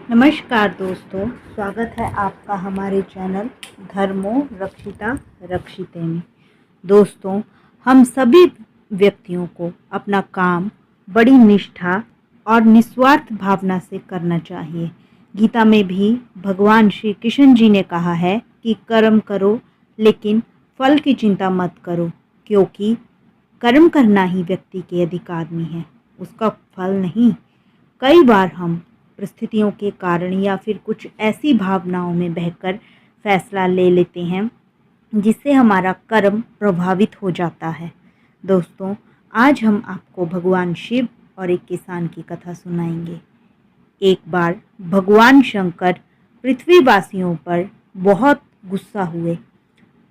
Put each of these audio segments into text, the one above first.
नमस्कार दोस्तों, स्वागत है आपका हमारे चैनल धर्मो रक्षिता रक्षिते में। दोस्तों, हम सभी व्यक्तियों को अपना काम बड़ी निष्ठा और निस्वार्थ भावना से करना चाहिए। गीता में भी भगवान श्री कृष्ण जी ने कहा है कि कर्म करो लेकिन फल की चिंता मत करो, क्योंकि कर्म करना ही व्यक्ति के अधिकार में है, उसका फल नहीं। कई बार हम परिस्थितियों के कारण या फिर कुछ ऐसी भावनाओं में बहकर फैसला ले लेते हैं जिससे हमारा कर्म प्रभावित हो जाता है। दोस्तों, आज हम आपको भगवान शिव और एक किसान की कथा सुनाएंगे। एक बार भगवान शंकर पृथ्वीवासियों पर बहुत गुस्सा हुए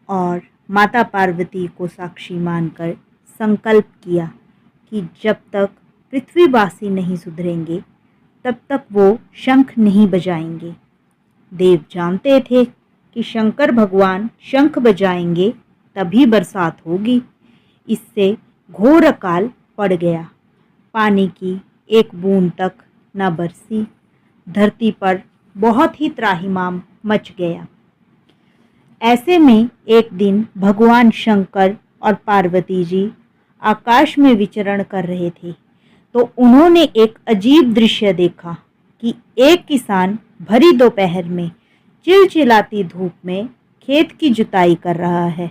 और माता पार्वती को साक्षी मानकर संकल्प किया कि जब तक पृथ्वीवासी नहीं सुधरेंगे तब तक वो शंख नहीं बजाएंगे। देव जानते थे कि शंकर भगवान शंख बजाएंगे तभी बरसात होगी। इससे घोर अकाल पड़ गया। पानी की एक बूंद तक न बरसी। धरती पर बहुत ही त्राहिमाम मच गया। ऐसे में एक दिन भगवान शंकर और पार्वती जी आकाश में विचरण कर रहे थे तो उन्होंने एक अजीब दृश्य देखा कि एक किसान भरी दोपहर में चिलचिलाती धूप में खेत की जुताई कर रहा है।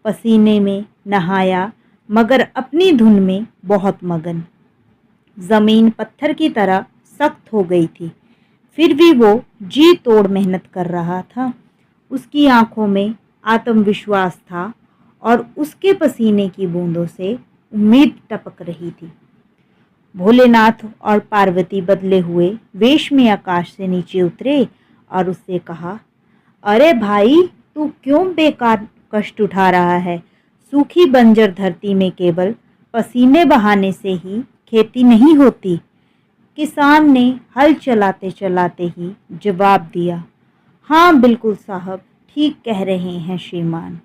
पसीने में नहाया मगर अपनी धुन में बहुत मगन। जमीन पत्थर की तरह सख्त हो गई थी, फिर भी वो जी तोड़ मेहनत कर रहा था। उसकी आंखों में आत्मविश्वास था और उसके पसीने की बूंदों से उम्मीद टपक रही थी। भोलेनाथ और पार्वती बदले हुए वेश में आकाश से नीचे उतरे और उससे कहा, अरे भाई, तू क्यों बेकार कष्ट उठा रहा है? सूखी बंजर धरती में केवल पसीने बहाने से ही खेती नहीं होती। किसान ने हल चलाते चलाते ही जवाब दिया, हाँ बिल्कुल साहब, ठीक कह रहे हैं श्रीमान,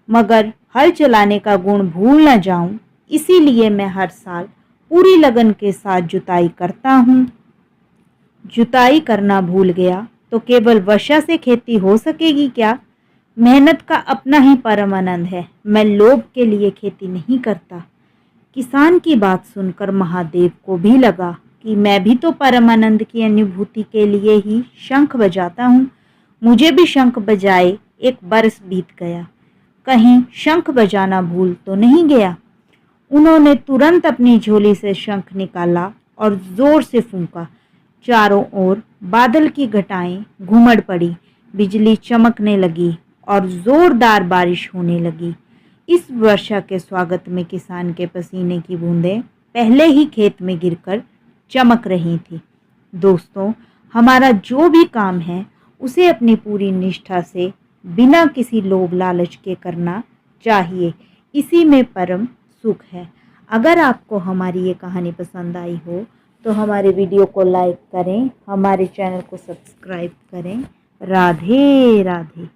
मगर हल चलाने का गुण भूल न जाऊं, इसीलिए मैं हर साल पूरी लगन के साथ जुताई करता हूँ। जुताई करना भूल गया तो केवल वर्षा से खेती हो सकेगी क्या? मेहनत का अपना ही परम आनंद है। मैं लोभ के लिए खेती नहीं करता। किसान की बात सुनकर महादेव को भी लगा कि मैं भी तो परम आनंद की अनुभूति के लिए ही शंख बजाता हूँ। मुझे भी शंख बजाए एक बरस बीत गया, कहीं शंख बजाना भूल तो नहीं गया। उन्होंने तुरंत अपनी झोली से शंख निकाला और जोर से फूंका। चारों ओर बादल की घटाएं घुमड़ पड़ी, बिजली चमकने लगी और जोरदार बारिश होने लगी। इस वर्षा के स्वागत में किसान के पसीने की बूंदें पहले ही खेत में गिरकर चमक रही थी। दोस्तों, हमारा जो भी काम है उसे अपनी पूरी निष्ठा से बिना किसी लोभ लालच के करना चाहिए। इसी में परम सुख है। अगर आपको हमारी ये कहानी पसंद आई हो तो हमारे वीडियो को लाइक करें, हमारे चैनल को सब्सक्राइब करें। राधे राधे।